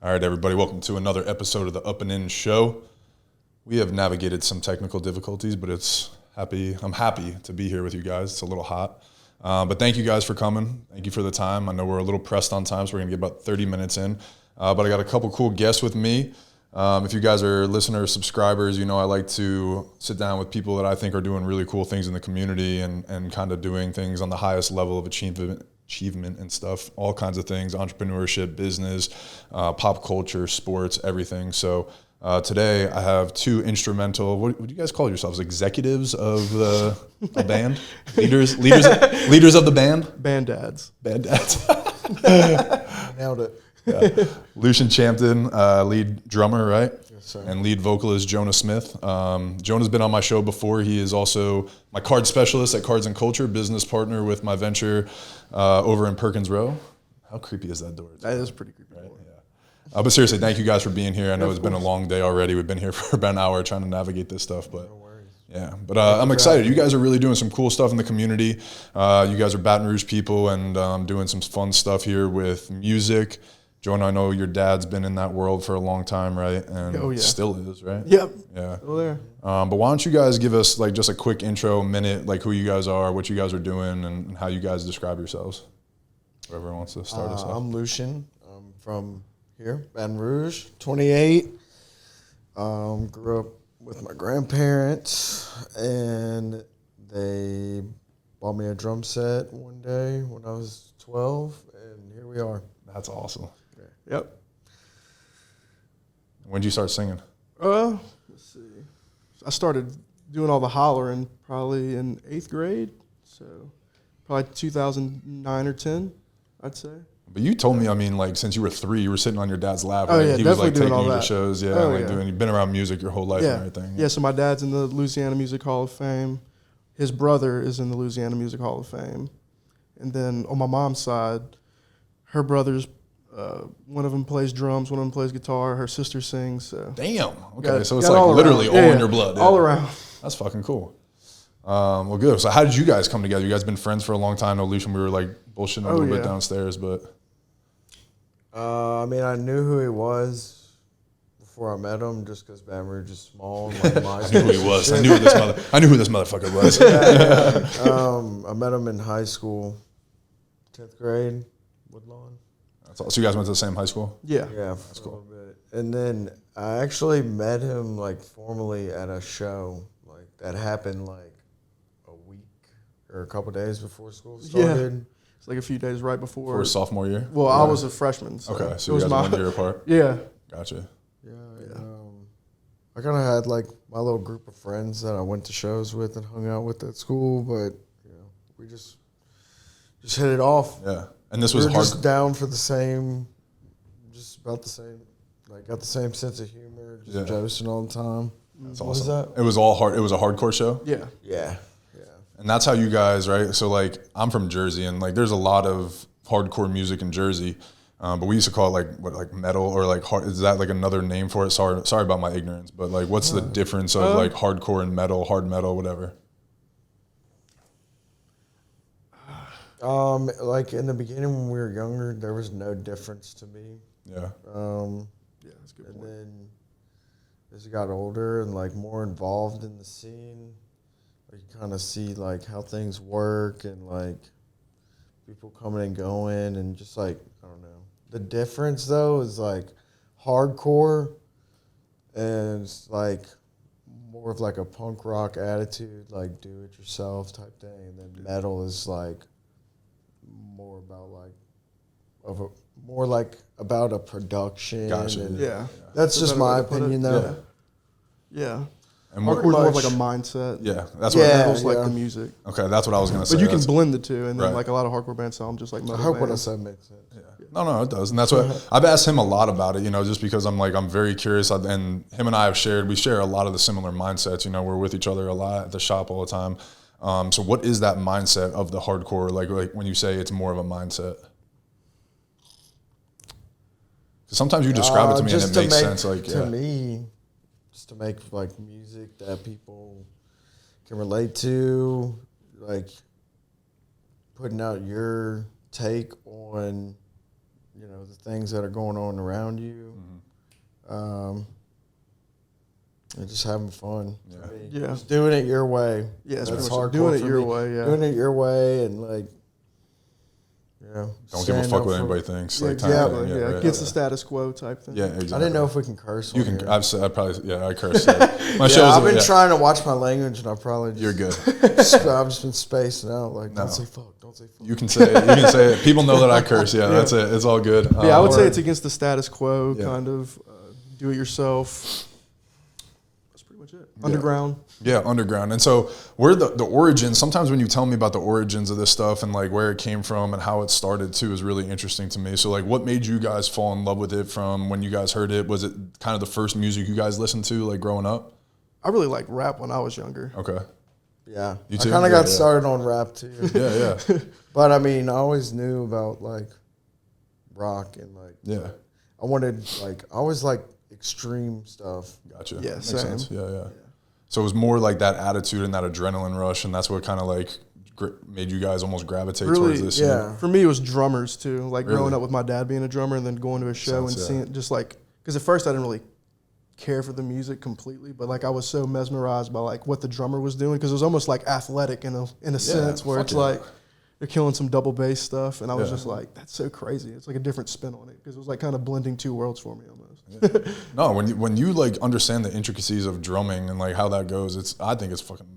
All right, everybody, welcome to another episode of the Up and In Show. We have navigated some technical difficulties, but I'm happy to be here with you guys. It's a little hot. But thank you guys for coming. Thank you for the time. I know we're a little pressed on time, so we're going to get about 30 minutes in. But I got a couple cool guests with me. If you guys are listeners, subscribers, you know I like to sit down with people that I think are doing really cool things in the community and kind of doing things on the highest level of achievement and stuff, all kinds of things, entrepreneurship, business, pop culture, sports, everything. So today I have two instrumental, what do you guys call yourselves? Executives of a band? Leaders of the band? Band dads. Nailed it. Yeah. Lucien Champton, lead drummer, right? Yes, sir. And lead vocalist Jonah Smith. Jonah's been on my show before. He is also my card specialist at Cards and Culture, business partner with my venture over in Perkins Row. How creepy is that door? That is pretty creepy. Right? Yeah. But seriously, thank you guys for being here. I know it's been a long day already. We've been here for about an hour trying to navigate this stuff, but. Yeah, but I'm excited. You guys are really doing some cool stuff in the community. You guys are Baton Rouge people and doing some fun stuff here with music. Jonah, I know your dad's been in that world for a long time, right? And still is, right? Yep. Yeah. Still there. But why don't you guys give us like just a quick intro, minute, like who you guys are, what you guys are doing, and how you guys describe yourselves. Whoever wants to start us off. I'm Lucien. I'm from here, Baton Rouge, 28. Grew up with my grandparents, and they bought me a drum set one day when I was 12, and here we are. That's awesome. Yep. When did you start singing? Let's see. I started doing all the hollering probably in 8th grade, so probably 2009 or 10, I'd say. But you told me, I mean, like since you were 3, you were sitting on your dad's lap. Oh, right? yeah, He was like definitely taking doing you all to that. shows, yeah, Oh, like yeah. you've been around music your whole life and everything. Yeah, so my dad's in the Louisiana Music Hall of Fame. His brother is in the Louisiana Music Hall of Fame. And then on my mom's side, her brothers, one of them plays drums, one of them plays guitar, her sister sings. So. Damn. Okay, so it's got like all literally around. all in your blood. All around. That's fucking cool. Well, good. So how did you guys come together? You guys been friends for a long time. I know Lucien, we were like bullshitting a little bit downstairs, but. I mean, I knew who he was before I met him, just because Baton Rouge is small. And, like, I knew who he was. I knew who this motherfucker was. I met him in high school, 10th grade, Woodlawn. That's all. So you guys went to the same high school? Yeah. Yeah, that's cool. A little bit. And then I actually met him like formally at a show like that happened like a week or a couple days before school started. Yeah. It's like a few days right before. For sophomore year? Well, I was a freshman. So okay, so you guys 1 year apart? Yeah. Gotcha. Yeah. I kind of had like my little group of friends that I went to shows with and hung out with at school, but you know, we just hit it off. Yeah. And this was we were just down for the same, just about the same, like got the same sense of humor, just joking all the time. That's what awesome. was that? It was all hard. It was a hardcore show? Yeah. Yeah. And that's how you guys, right? So like I'm from Jersey, and like there's a lot of hardcore music in Jersey, but we used to call it like metal or like hard. Is that like another name for it? Sorry about my ignorance, but like what's the difference of like hardcore and metal, hard metal, whatever? Like in the beginning when we were younger, there was no difference to me. Yeah. Yeah, that's a good point. And then as you got older and like more involved in the scene, like you kind of see like how things work and like people coming and going and just like, I don't know. The difference though is like hardcore and it's like more of like a punk rock attitude, like do it yourself type thing. And then metal is like more about like about a production. Gotcha. And That's just my opinion though. Yeah. And Hardcore's more of like a mindset. Yeah, that's what. Metal's like the music. Okay, that's what I was gonna say. But you can blend the two, and then Right. like a lot of hardcore bands sound just like metal. I hope what I bands. said makes sense. Yeah. No, it does, and that's what I've asked him a lot about it. You know, just because I'm very curious, and him and I we share a lot of the similar mindsets. You know, we're with each other a lot at the shop all the time. So, what is that mindset of the hardcore? Like when you say it's more of a mindset? Sometimes you describe it to me and it makes sense. Like to me, just to make like music that people can relate to, like putting out your take on you know, the things that are going on around you. And just having fun. Yeah. Just doing it your way. Yeah, it's That's pretty much hardcore doing it for your me. way, yeah. Doing it your way and, like, you know. Don't give a stand fuck up what for- anybody thinks. Yeah, Like, type exactly. thing. Yeah, Right. gets the status quo type thing. Yeah, exactly. I didn't know if we can curse You on can. here. I probably. Yeah, I curse. My shows. I've been trying to watch my language, and I probably just, You're good. I've just been spacing out. Like, No. don't say fuck, don't say fuck. You can say it. You can say it. People know that I curse. Yeah, that's it. It's all good. Yeah, I would say it's against the status quo, Yeah. kind of. Do it yourself. That's pretty much it. Underground. Yeah, underground. And so where the origins, sometimes when you tell me about the origins of this stuff and like where it came from and how it started too is really interesting to me. So like what made you guys fall in love with it from when you guys heard it? Was it kind of the first music you guys listened to like growing up? I really liked rap when I was younger. Okay. Yeah. You I too? kind of Yeah, got started on rap, too. Yeah, yeah. But, I mean, I always knew about, like, rock and, like, Yeah. I always liked extreme stuff. Gotcha. Yeah, Makes same. sense. Yeah. So it was more like that attitude and that adrenaline rush, and that's what kind of like made you guys almost gravitate towards this. Yeah. For me, it was drummers too. Like Really? growing up with my dad being a drummer and then going to a show and seeing just like, because at first I didn't really care for the music completely, but like I was so mesmerized by like what the drummer was doing because it was almost like athletic in a sense where it's like they're killing some double bass stuff, and I was just like, that's so crazy. It's like a different spin on it because it was like kind of blending two worlds for me almost. No, when you like understand the intricacies of drumming and like how that goes, I think it's fucking.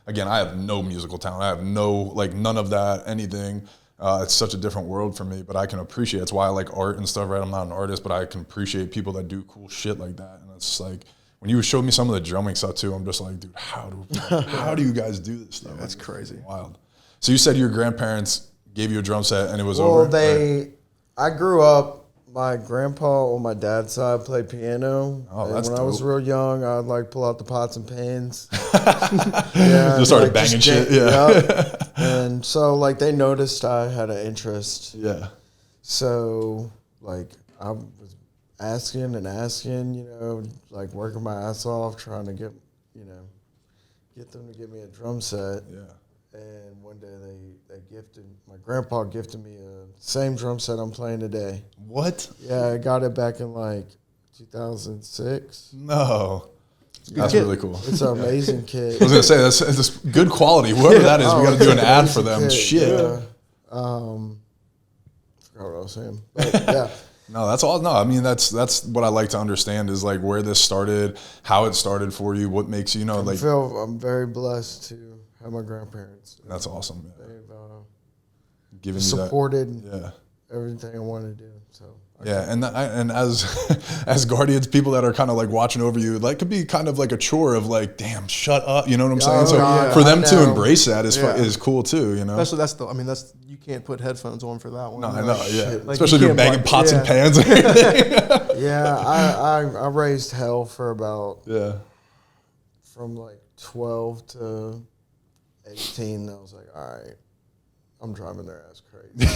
Again, I have no musical talent. I have none of that, anything. It's such a different world for me, but I can appreciate. It's why I like art and stuff. Right, I'm not an artist, but I can appreciate people that do cool shit like that. And it's like when you showed me some of the drumming stuff too, I'm just like, dude, how do you guys do this stuff? That's crazy. Wild. So you said your grandparents gave you a drum set and it was Well, over? Right? I grew up, my grandpa on my dad's side played piano. Oh, and that's when I was dope. real young, I'd like pull out the pots and pans. Yeah, Just started banging shit. Yeah. And so like they noticed I had an interest. Yeah. So like I was asking, you know, like working my ass off trying to get them to give me a drum set. Yeah. And one day my grandpa gifted me a same drum set I'm playing today. What? Yeah, I got it back in like 2006. No. That's kit. really cool. It's an amazing kit. I was gonna say that's good quality. Whoever that is, we got to do an ad for them. Kit, Shit. yeah. Forgot what I was saying. But yeah. No, that's all. No, I mean that's what I like to understand is like where this started, how it started for you, what makes you know like. I'm very blessed to have my grandparents. That's awesome. Yeah. They've Giving you supported that. everything I wanted to do. So Yeah, and as guardians, people that are kind of like watching over you, that could be kind of like a chore of like, damn, shut up. You know what I'm saying? So God, for them I to know. embrace that is cool too. You know. That's you can't put headphones on for that one. No, I know. Yeah, Like, especially if you you're can't banging pots and yeah. pans. And everything. yeah, I raised hell for about Yeah. from like 12 to 18. I was like, all right, I'm driving their ass crazy.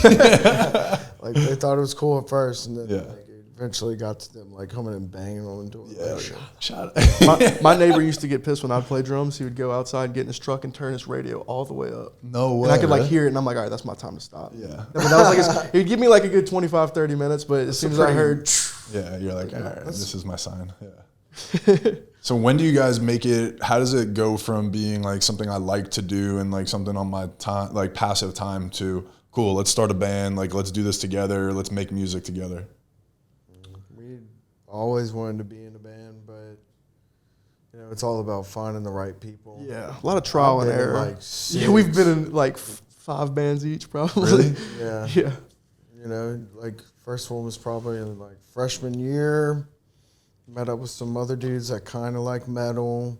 Like they thought it was cool at first, and then like, it eventually got to them like coming and banging on the door. Yeah. Shut My neighbor used to get pissed when I'd play drums. He would go outside, get in his truck, and turn his radio all the way up. No way. And I could like right? hear it, and I'm like, all right, that's my time to stop. Yeah. I mean, that was like he'd give me like a good 25, 30 minutes, but as soon as I heard, Yeah, you're like, all right, this is my sign. Yeah. So when do you guys make it? How does it go from being like something I like to do and like something on my time, like passive time, to cool? Let's start a band. Like let's do this together. Let's make music together. We always wanted to be in a band, but you know, it's all about finding the right people. yeah, a lot of trial and I've been in, error. like, Yeah, we've been in like 5 bands each, probably. Really? Yeah. Yeah. You know, like first one was probably in like freshman year. Met up with some other dudes that kind of like metal,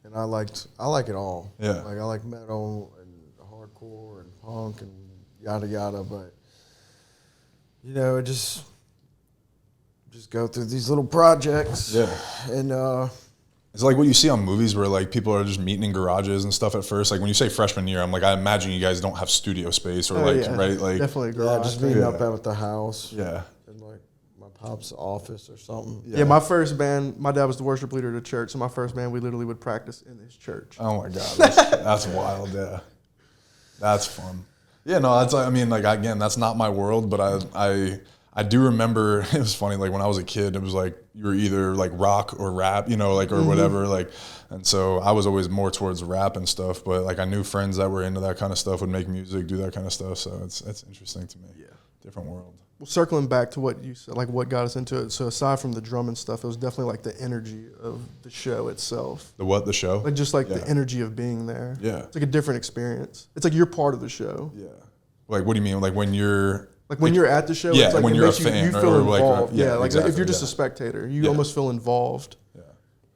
and I like it all. Yeah. Like I like metal and hardcore and punk and yada yada, but you know, it just go through these little projects. Yeah. And It's like what you see on movies where like people are just meeting in garages and stuff at first. Like when you say freshman year, I'm like, I imagine you guys don't have studio space or like, yeah. right? Like, Definitely a yeah, garage. just thing. meeting up at the house. yeah. In like my pop's office or something. Yeah, my first band, my dad was the worship leader of the church, so my first band, we literally would practice in his church. Oh my God. That's wild. Yeah. That's fun. Yeah, no, that's, I mean, like, again, that's not my world, but I I do remember it was funny, like when I was a kid, it was like you were either like rock or rap, you know, like or whatever, like, and so I was always more towards rap and stuff, but like I knew friends that were into that kind of stuff, would make music, do that kind of stuff, so it's interesting to me. Yeah, different world. Well, circling back to what you said, like what got us into it. So aside from the drum and stuff, it was definitely like the energy of the show itself. The what? The show? Like just like the energy of being there. Yeah, it's like a different experience. It's like you're part of the show. Yeah. Like what do you mean? Like when you're when you're at the show, yeah, it's like when you're a fan, you feel involved. Like, like exactly, if you're just a spectator, you almost feel involved. Yeah.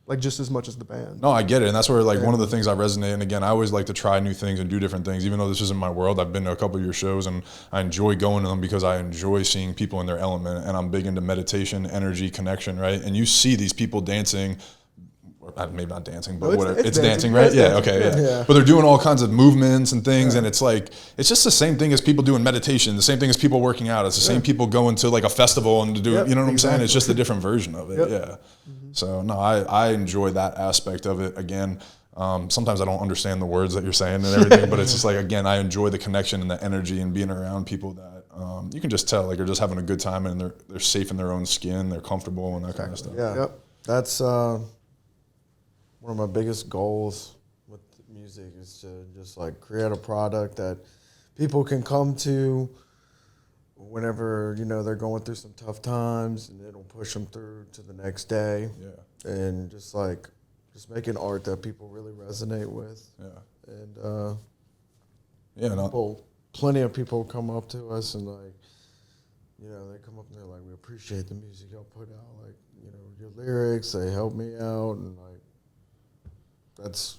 Like just as much as the band. No, I get it. And that's where like one of the things I resonate. And again, I always like to try new things and do different things, even though this isn't my world. I've been to a couple of your shows and I enjoy going to them because I enjoy seeing people in their element. And I'm big into meditation, energy, connection, right? And you see these people dancing, maybe not dancing, but whatever. It's dancing, right? Yeah, okay, yeah. But they're doing all kinds of movements and things, and it's like, it's just the same thing as people doing meditation, the same thing as people working out. It's the same people going to like a festival and to do, you know what I'm saying? It's just a different version of it, So, no, I enjoy that aspect of it. Again, sometimes I don't understand the words that you're saying and everything, but it's just like, again, I enjoy the connection and the energy and being around people that you can just tell, like, they're just having a good time and they're safe in their own skin, they're comfortable and that kind of stuff. Yeah, that's one of my biggest goals with music is to just like create a product that people can come to whenever, you know, they're going through some tough times, and it'll push them through to the next day. Yeah. And just making art that people really resonate with. Yeah. And plenty of people come up to us and like, you know, they come up and they're like, we appreciate the music y'all put out, like, you know, your lyrics, they help me out, and like, that's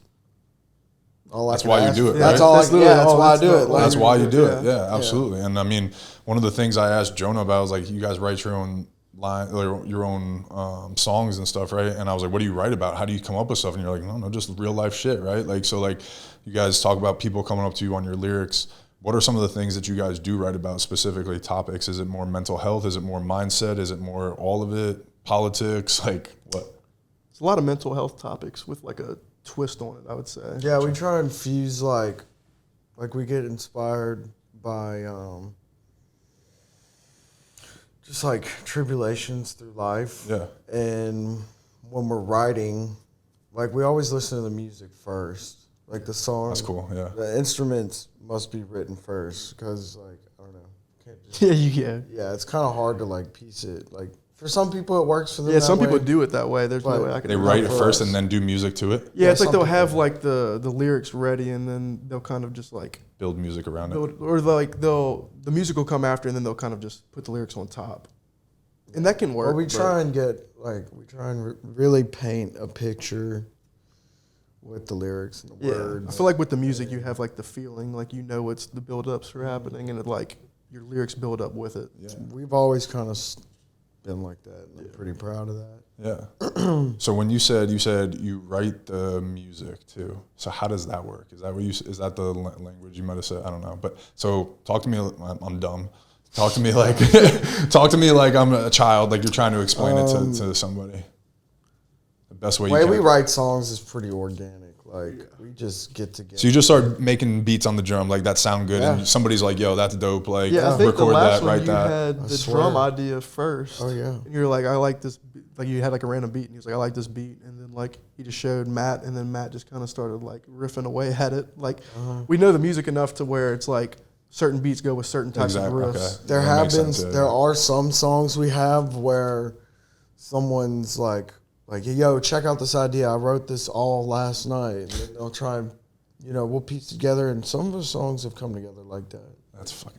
all. That's why you do it. Right? That's all. That's why I do it. That's why you do it. Yeah, absolutely. And I mean, one of the things I asked Jonah about was like, you guys write your own line, your own songs and stuff, right? And I was like, what do you write about? How do you come up with stuff? And you're like, no, just real life shit, right? Like, so like, you guys talk about people coming up to you on your lyrics. What are some of the things that you guys do write about, specifically topics? Is it more mental health? Is it more mindset? Is it more all of it? Politics? Like what? It's a lot of mental health topics with like a twist on it, I would say. Yeah, we try and fuse like we get inspired by just like tribulations through life. Yeah. And when we're writing, like we always listen to the music first. Like the song. That's cool, yeah. The instruments must be written first because like, I don't know. Can't just, yeah, it's kind of hard to like piece it. Like for some people it works for them. Yeah, some people do it that way. There's no way I can. They write it first and then do music to it. Yeah, it's like they'll have like the lyrics ready and then they'll kind of just like build music around it. Or like the music will come after and then they'll kind of just put the lyrics on top. And that can work. Well, we try and really paint a picture with the lyrics and the words. I feel like with the music you have like the feeling, like you know what's the build-ups are happening and it like your lyrics build up with it. Yeah. We've always kind of been like that, and I'm pretty proud of that. Yeah. So when you said you write the music too, so how does that work? Is that what is that the language you might have said? I don't know. But so talk to me. I'm dumb. Talk to me like I'm a child. Like you're trying to explain it to somebody. The best way. The way we write songs is pretty organic. Like we just get together. So you just start making beats on the drum, like that sound good, and somebody's like, "Yo, that's dope." Like, I think record the last that, one write you that. had the drum idea first. Oh yeah. And you're like, I like this. Like you had like a random beat, and he was like, I like this beat, and then like he just showed Matt, and then Matt just kind of started like riffing away at it. Like we know the music enough to where it's like certain beats go with certain types of riffs. Okay. There are some songs we have where someone's like, yo, check out this idea. I wrote this all last night. And then they'll try and, we'll piece together. And some of the songs have come together like that.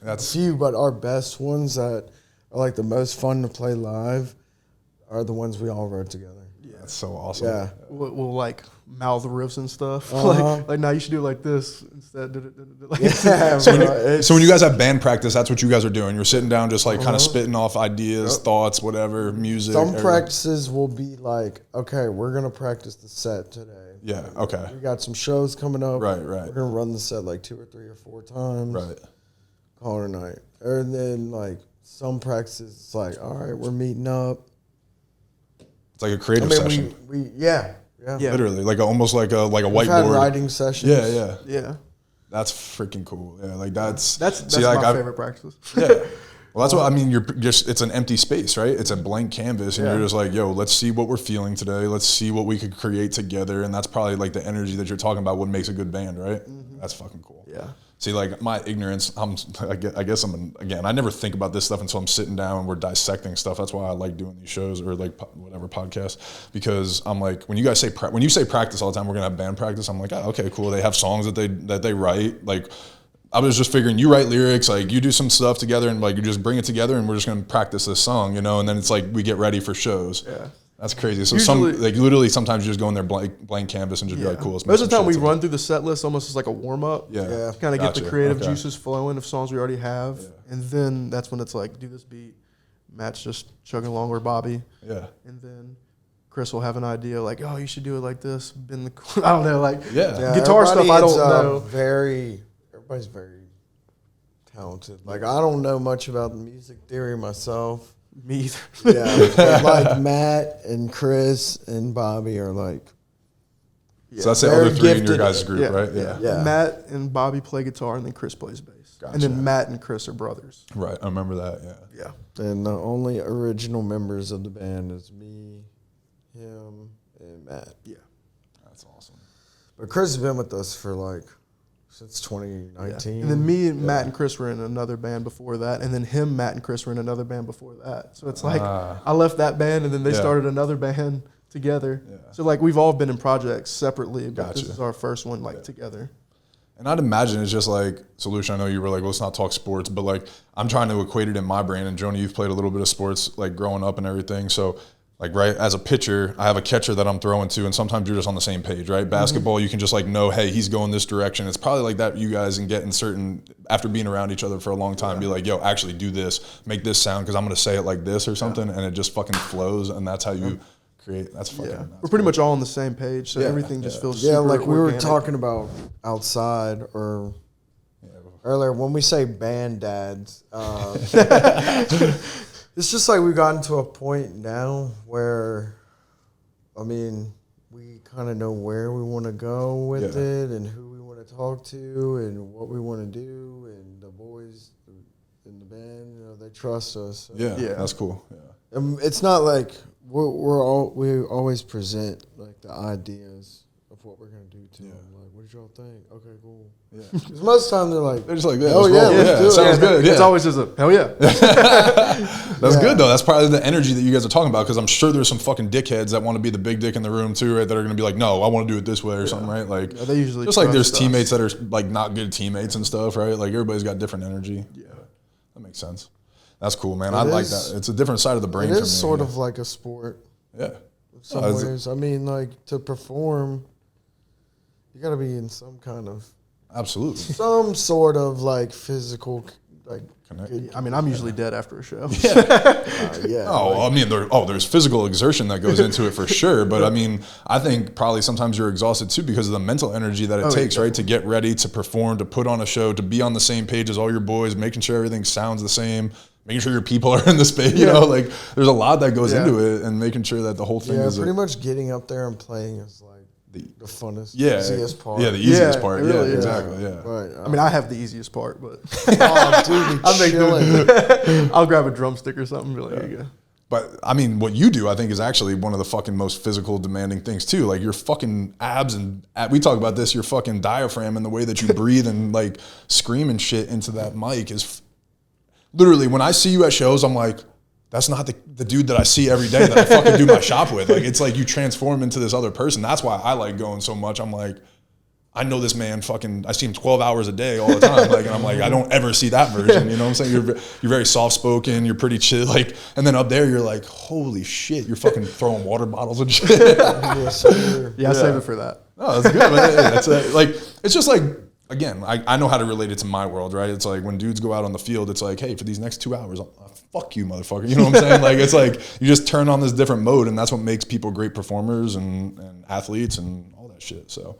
That's few, but our best ones that are like the most fun to play live are the ones we all wrote together. Yeah, that's so awesome. Yeah. We'll like mouth riffs and stuff. Like now you should do it like this instead. Like so when you guys have band practice, that's what you guys are doing. You're sitting down just like kind of spitting off ideas, thoughts, whatever, music. Some practices will be like, okay, we're going to practice the set today. Yeah, okay. We got some shows coming up. Right. We're going to run the set like 2 or 3 or 4 times. Right. Call it a night. And then like some practices, it's like, all right, we're meeting up. It's like a creative session. Yeah. Literally, like almost like a whiteboard. We've had writing sessions. Yeah. That's freaking cool. Yeah, like that's my favorite practice. Yeah. Well, that's what I mean. You're just, it's an empty space, right? It's a blank canvas, and you're just like, yo, let's see what we're feeling today. Let's see what we could create together. And that's probably like the energy that you're talking about, what makes a good band, right? That's fucking cool. Yeah. See, like my ignorance, I guess again, I never think about this stuff until I'm sitting down and we're dissecting stuff. That's why I like doing these shows or like whatever podcasts, because I'm like, when you guys say, when you say practice all the time, we're going to have band practice. I'm like, oh, okay, cool. They have songs that they write. Like, I was just figuring you write lyrics, like you do some stuff together and like you just bring it together and we're just going to practice this song, you know? And then it's like, we get ready for shows. Yeah. That's crazy. So usually, literally sometimes you just go in there blank canvas and just be like, cool. Most of the time we run through the set list almost as like a warm up. Yeah. Kind of get the creative juices flowing of songs we already have. Yeah. And then that's when it's like, do this beat. Matt's just chugging along with Bobby. Yeah. And then Chris will have an idea like, oh, you should do it like this. I don't know, like guitar stuff I don't know. Everybody's very talented. Like I don't know much about the music theory myself. Me either. Yeah, like Matt and Chris and Bobby are like. Yeah. So that's the other three in your guys' group, right? Yeah. Matt and Bobby play guitar, and then Chris plays bass. Gotcha. And then Matt and Chris are brothers. Right, I remember that. Yeah. And the only original members of the band is me, him, and Matt. Yeah. That's awesome. But Chris has been with us for like. Since 2019. Yeah. And then me and Matt and Chris were in another band before that. And then him, Matt, and Chris were in another band before that. So it's like I left that band and then they started another band together. Yeah. So like we've all been in projects separately, but this is our first one together. And I'd imagine it's just like, Lucien, I know you were like, let's not talk sports, but like I'm trying to equate it in my brain. And Jonah, you've played a little bit of sports like growing up and everything. So like, right, as a pitcher, I have a catcher that I'm throwing to, and sometimes you're just on the same page, right? Basketball, you can just like know, hey, he's going this direction. It's probably like that, you guys, and getting certain, after being around each other for a long time, be like, yo, actually do this, make this sound, because I'm going to say it like this or something, and it just fucking flows, and that's how you create. That's fucking. Yeah. We're pretty much all on the same page, so everything just feels super like we organic. were talking about outside or earlier when we say band dads. It's just like we've gotten to a point now where, I mean, we kind of know where we want to go with it and who we want to talk to and what we want to do. And the boys in the band, you know, they trust us. So. Yeah, that's cool. Yeah. It's not like we always present like the ideas of what we're going to do to them. Like, what did y'all think? Okay, cool. Yeah. Because most of the time they're just like, oh yeah, sounds good. It's always just a, hell yeah. That's good though. That's probably the energy that you guys are talking about, because I'm sure there's some fucking dickheads that want to be the big dick in the room too, right? That are going to be like, no, I want to do it this way or something, right? Like, they usually just like there's teammates that are like not good teammates and stuff, right? Like everybody's got different energy. Yeah, that makes sense. That's cool, man. I like that. It's a different side of the brain. It is sort of like a sport. Yeah. In some ways. I mean, like to perform, you got to be in some kind of. Absolutely. Some sort of like physical, like. I mean, I'm usually dead after a show. I mean, there's physical exertion that goes into it for sure. But I mean, I think probably sometimes you're exhausted too because of the mental energy that it takes, right? To get ready, to perform, to put on a show, to be on the same page as all your boys, making sure everything sounds the same, making sure your people are in the space. You know, like there's a lot that goes into it, and making sure that the whole thing is pretty much getting up there and playing is like. The funnest, easiest part. Yeah, the easiest part. Really exactly. Yeah. Right. I mean, I have the easiest part, but I'll grab a drumstick or something. Be like, here you go. But I mean, what you do, I think, is actually one of the fucking most physical, demanding things too. Like your fucking abs and we talk about this. Your fucking diaphragm and the way that you breathe and like scream and shit into that mic is literally. When I see you at shows, I'm like. That's not the dude that I see every day that I fucking do my shop with. Like, it's like you transform into this other person. That's why I like going so much. I'm like, I know this man fucking, I see him 12 hours a day all the time. Like, and I'm like, I don't ever see that version. You know what I'm saying? You're very soft-spoken. You're pretty chill. Like, and then up there, you're like, holy shit. You're fucking throwing water bottles and shit. I save it for that. Oh, that's good. That's like, it's just like, again, I know how to relate it to my world, right? It's like when dudes go out on the field, it's like, hey, for these next 2 hours, fuck you, motherfucker. You know what I'm saying? Like, it's like you just turn on this different mode, and that's what makes people great performers and athletes and all that shit. So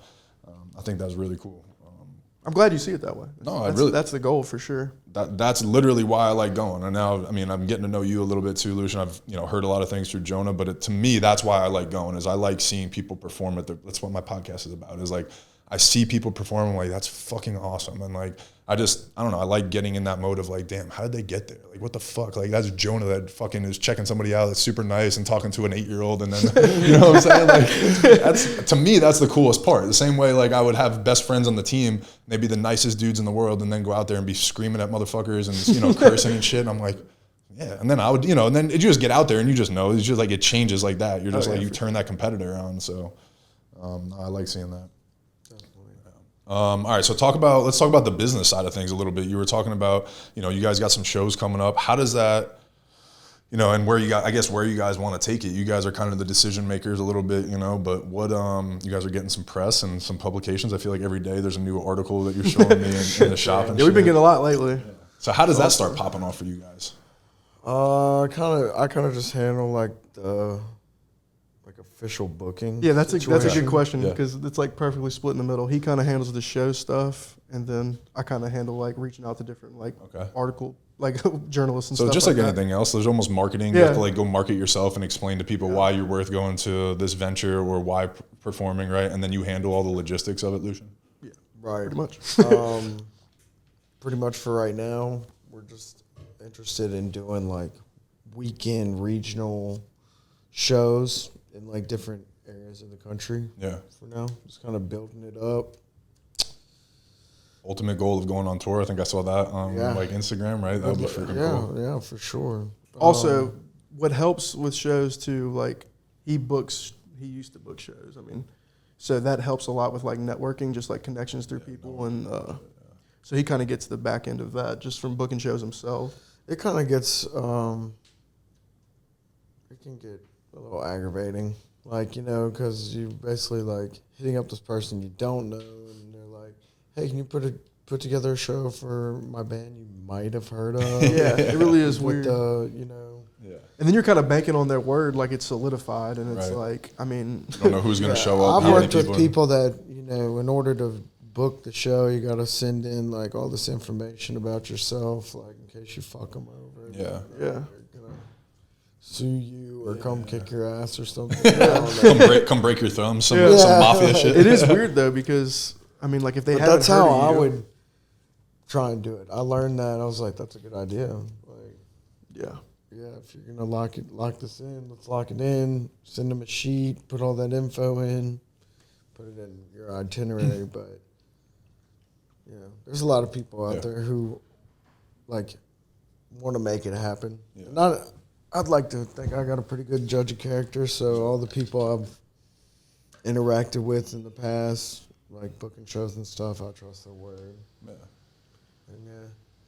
I think that's really cool. I'm glad you see it that way. That's the goal for sure. That's literally why I like going. And now, I mean, I'm getting to know you a little bit too, Lucien. I've heard a lot of things through Jonah, but to me, that's why I like going. Is I like seeing people perform at that's what my podcast is about. Is like I see people perform, I'm like, that's fucking awesome. And like, I don't know, I like getting in that mode of like, damn, how did they get there? Like, what the fuck? Like, that's Jonah that fucking is checking somebody out that's super nice and talking to an 8-year-old, and then, you know what I'm saying? Like, to me, that's the coolest part. The same way, like, I would have best friends on the team, they'd be the nicest dudes in the world, and then go out there and be screaming at motherfuckers and, you know, cursing and shit. And I'm like, yeah. And then I would, you know, and then you just get out there and you just know, it's just like, it changes like that. You're just you turn that competitor on. So, I like seeing that. All right, so let's talk about the business side of things a little bit. You were talking about, you know, you guys got some shows coming up. How does that, you know, and where you guys want to take it? You guys are kind of the decision makers a little bit, you know, but what, you guys are getting some press and some publications. I feel like every day there's a new article that you're showing me in the shop. And we've been getting a lot lately. Yeah. So how does that start popping off for you guys? I kind of just handle like the official booking. Yeah, that's a good question, because it's like perfectly split in the middle. He kind of handles the show stuff, and then I kind of handle like reaching out to different like article like journalists and stuff. So just like that. anything else, there's almost marketing. You have to like go market yourself and explain to people why you're worth going to this venture or why performing, right? And then you handle all the logistics of it, Lucien. Yeah, right. Pretty much. Pretty much for right now, we're just interested in doing like weekend regional shows in like different areas of the country. Yeah. For now, just kind of building it up. Ultimate goal of going on tour. I think I saw that on like Instagram, right? That would be freaking cool. Yeah, for sure. Also, what helps with shows too, like he used to book shows. I mean, so that helps a lot with like networking, just like connections through people, and so he kind of gets the back end of that just from booking shows himself. It kind of gets, it can get a little aggravating, like, you know, because you basically like hitting up this person you don't know, and they're like, "Hey, can you put together a show for my band you might have heard of?" Yeah, it really is weird. You know. Yeah. And then you're kind of banking on their word, like it's solidified, and it's like, I mean, you don't know who's going to show up. I've worked with people that, you know, in order to book the show, you got to send in like all this information about yourself, like in case you fuck them over. Yeah. They're gonna sue you or come kick your ass or something. come break your thumb. Some mafia shit. It is weird though, because I mean, like if they haven't that's how I would try and do it. I learned that. I was like, that's a good idea. Like, if you're gonna lock this in, let's lock it in. Send them a sheet. Put all that info in. Put it in your itinerary. But there's a lot of people out there who like want to make it happen. Yeah. I'd like to think I got a pretty good judge of character, so all the people I've interacted with in the past, like booking shows and stuff, I trust their word. Yeah.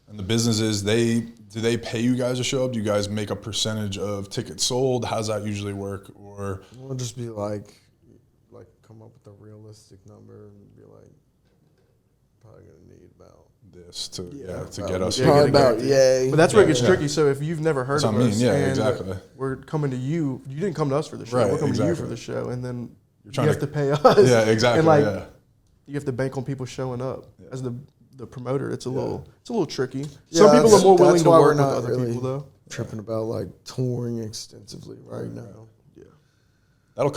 And the businesses, do they pay you guys to show up? Do you guys make a percentage of tickets sold? How does that usually work? Or we'll just be like come up with a realistic number and be like, probably gonna need about this to get us. Probably about But that's where it gets tricky. So if you've never heard of us, exactly. We're coming to you. You didn't come to us for the show. We're coming to you for the show, and then you have to pay us. Yeah, exactly. And like you have to bank on people showing up as the promoter. It's a little tricky. Some people are more willing to work with other people though. Tripping about like touring extensively right now. Yeah, that'll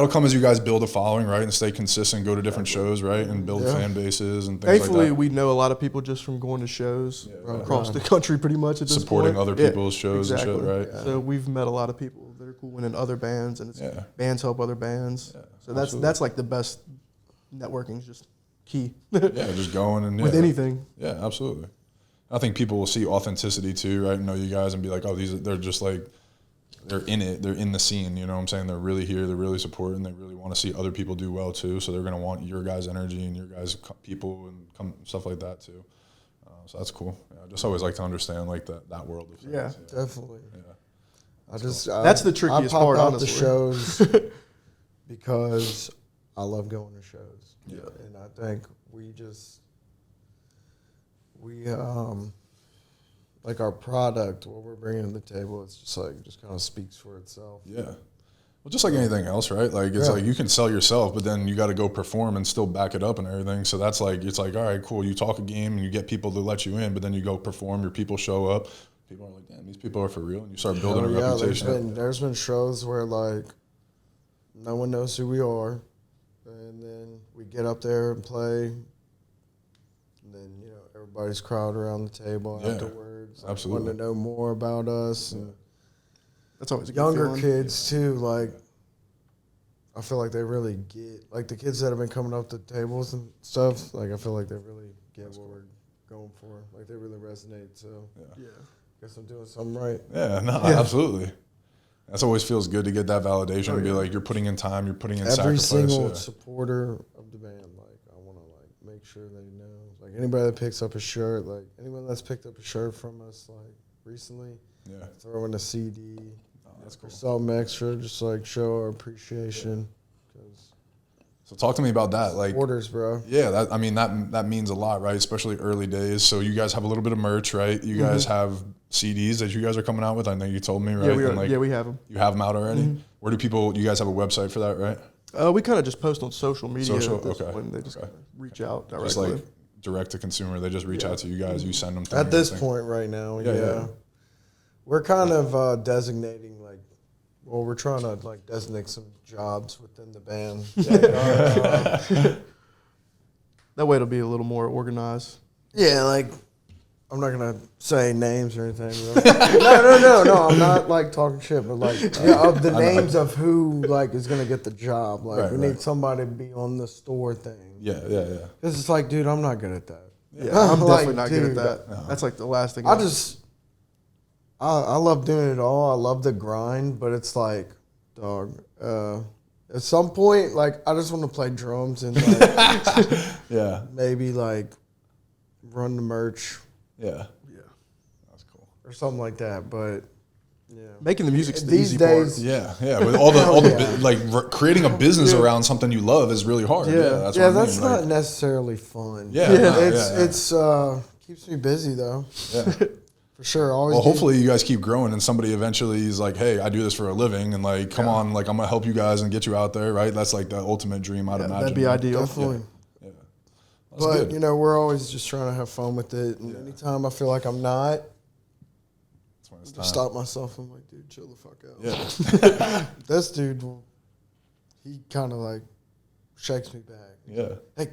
come as you guys build a following, right, and stay consistent, go to different shows, right, and build fan bases and things Thankfully, like that. we know a lot of people just from going to shows across the country pretty much at this supporting point. other people's shows and shit, right? Yeah. So we've met a lot of people that are cool in other bands, and bands help other bands. Yeah, so that's like the best networking is just key. Just going and with anything. Yeah, absolutely. I think people will see authenticity too, right? Know you guys and be like, oh, they're just like, they're in it. They're in the scene. You know what I'm saying? They're really here. They're really supporting. They really want to see other people do well too. So they're going to want your guys' energy and your guys' people and stuff like that too. So that's cool. Yeah, I just always like to understand like that world of things. Yeah, definitely. Yeah. That's the trickiest part, honestly. The shows because I love going to shows. Yeah. And I think like our product, what we're bringing to the table, it's just kind of speaks for itself. Yeah. Well, just like anything else, right? Like it's like you can sell yourself, but then you got to go perform and still back it up and everything. So that's like, it's like, all right, cool. You talk a game and you get people to let you in, but then you go perform, your people show up. People are like, damn, these people are for real. And you start building a reputation. There's been shows where like no one knows who we are. and then we get up there and play. And then, everybody's crowd around the table afterwards. Absolutely. Wanting to know more about us. And That's always a good younger feeling. kids, too, like, I feel like they really get, like, the kids that have been coming up to tables and stuff, like, I feel like they really get what we're going for. Like, they really resonate, so. Yeah. Guess I'm doing something right. Yeah, no, absolutely. That always feels good to get that validation and be yeah. like, you're putting in time, you're putting in Every sacrifice. single supporter of the band, like, I want to, like, make sure they know. Like, anybody that picks up a shirt, like, anyone that's picked up a shirt from us, like, recently, throw in a CD. That's cool. Or something extra, just, like, show our appreciation. So talk to me about that. Like, orders, bro. Yeah, that means a lot, right? Especially early days. So you guys have a little bit of merch, right? You guys have CDs that you guys are coming out with. I know you told me, right? Yeah, we have them. You have them out already? Where do you guys have a website for that, right? We kind of just post on social media. Okay. When they just reach out directly. Just like direct to consumer. They just reach out to you guys. You send them to At this point right now, we're kind of designating, like, well, we're trying to, like, designate some jobs within the band. That way it'll be a little more organized. Yeah, like, I'm not going to say names or anything. No, I'm not, like, talking shit, but, like, of the names of who, like, is going to get the job. Like, we need somebody to be on the store thing. Yeah. Because it's like, dude, I'm not good at that. Yeah, I'm Like, definitely not good dude, at that. That's like the last thing. I love doing it all. I love the grind, but it's like, dog, at some point, like, I just want to play drums and, like, maybe, like, run the merch. Yeah. That's cool. Or something like that, but, making the music's the these easy days, part. Yeah. With all the creating a business around something you love is really hard. that's not necessarily fun. It's keeps me busy though. Yeah. For sure. Always. Well, hopefully you guys keep growing and somebody eventually is like, hey, I do this for a living and like, come on, like I'm gonna help you guys and get you out there, right? That's like the ultimate dream, I'd imagine. That'd be ideal. Definitely. Yeah. But good. We're always just trying to have fun with it. And anytime I feel like I'm not, I just stop myself. I'm like, dude, chill the fuck out. Yeah. This dude, he kind of like shakes me back. Yeah. Hey,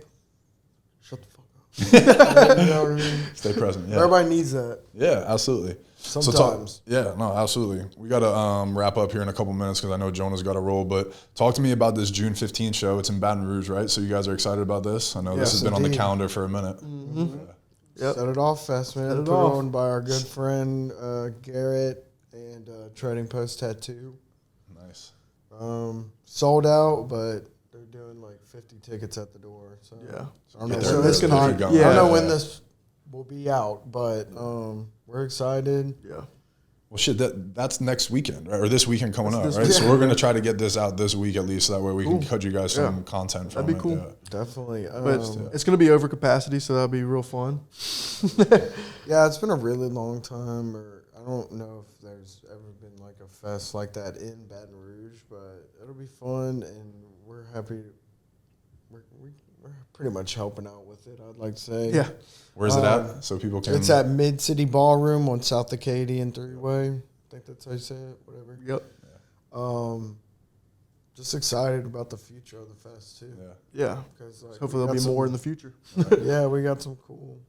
shut the fuck up. You know what I mean? Stay present. Yeah. Everybody needs that. Yeah, absolutely. Sometimes. Absolutely. We got to wrap up here in a couple minutes because I know Jonah's got to roll. But talk to me about this June 15th show. It's in Baton Rouge, right? So you guys are excited about this? I know this has been on the calendar for a minute. Mm-hmm. Set It Off Fest, man. Put on by our good friend Garrett and Trading Post Tattoo. Nice. Sold out, but they're doing like 50 tickets at the door. So I don't know, it's gonna I don't know when this will be out, but we're excited. Yeah. Well, shit, that's next weekend, right? Or this weekend coming up, right? So we're going to try to get this out this week at least. So that way we can cut you guys some content from it. That'd be cool. Yeah. Definitely. But it's going to be over capacity, so that'll be real fun. Yeah, it's been a really long time, or I don't know if there's ever been like a fest like that in Baton Rouge, but it'll be fun, and we're happy. We're pretty much helping out with it, I'd like to say. Yeah. Where's it at? So people can. It's at Mid City Ballroom on South Acadian Three-Way. I think that's how you say it. Whatever. Yep. Just excited about the future of the fest too. Yeah. Because hopefully there'll be more in the future. Yeah, we got some cool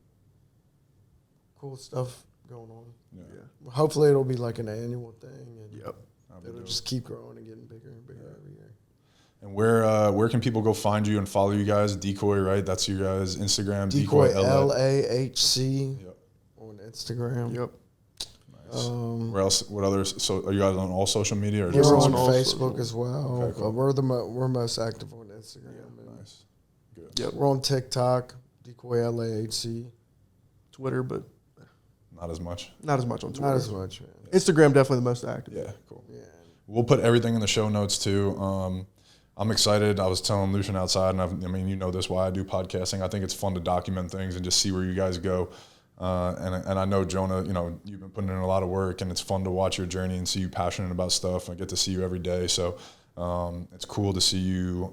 stuff going on. Yeah. Hopefully it'll be like an annual thing, and Yep. it'll just keep growing and getting bigger and bigger every year. And where can people go find you and follow you guys? Decoy, right? That's you guys' Instagram. Decoy LAHC on Instagram. Yep. Nice. Where else? What others? So are you guys on all social media? Or We're just on Instagram? Facebook as well. Okay, cool. We're most active on Instagram. Nice. Good. Yep. We're on TikTok, Decoy LAHC. Twitter, but Not as much. not as much on Twitter. Not as much, man. Instagram definitely the most active. Yeah. Cool. Yeah. We'll put everything in the show notes too. I'm excited. I was telling Lucien outside, and I mean, you know this, why I do podcasting. I think it's fun to document things and just see where you guys go. And I know, Jonah, you've been putting in a lot of work, and it's fun to watch your journey and see you passionate about stuff. I get to see you every day. So it's cool to see you,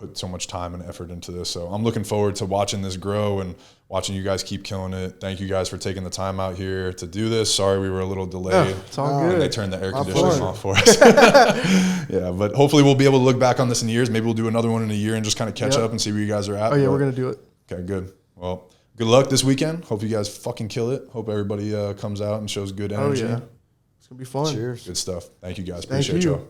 put so much time and effort into this. So I'm looking forward to watching this grow and watching you guys keep killing it. Thank you guys for taking the time out here to do this. Sorry we were a little delayed. Yeah, it's all good. They turned the air conditioning off for us. Yeah, but hopefully we'll be able to look back on this in years. Maybe we'll do another one in a year and just kind of catch up and see where you guys are at. Oh, yeah, but, we're going to do it. Okay, good. Well, good luck this weekend. Hope you guys fucking kill it. Hope everybody comes out and shows good energy. Oh, yeah. It's going to be fun. Cheers. Good stuff. Thank you guys. Thank Appreciate you. y'all.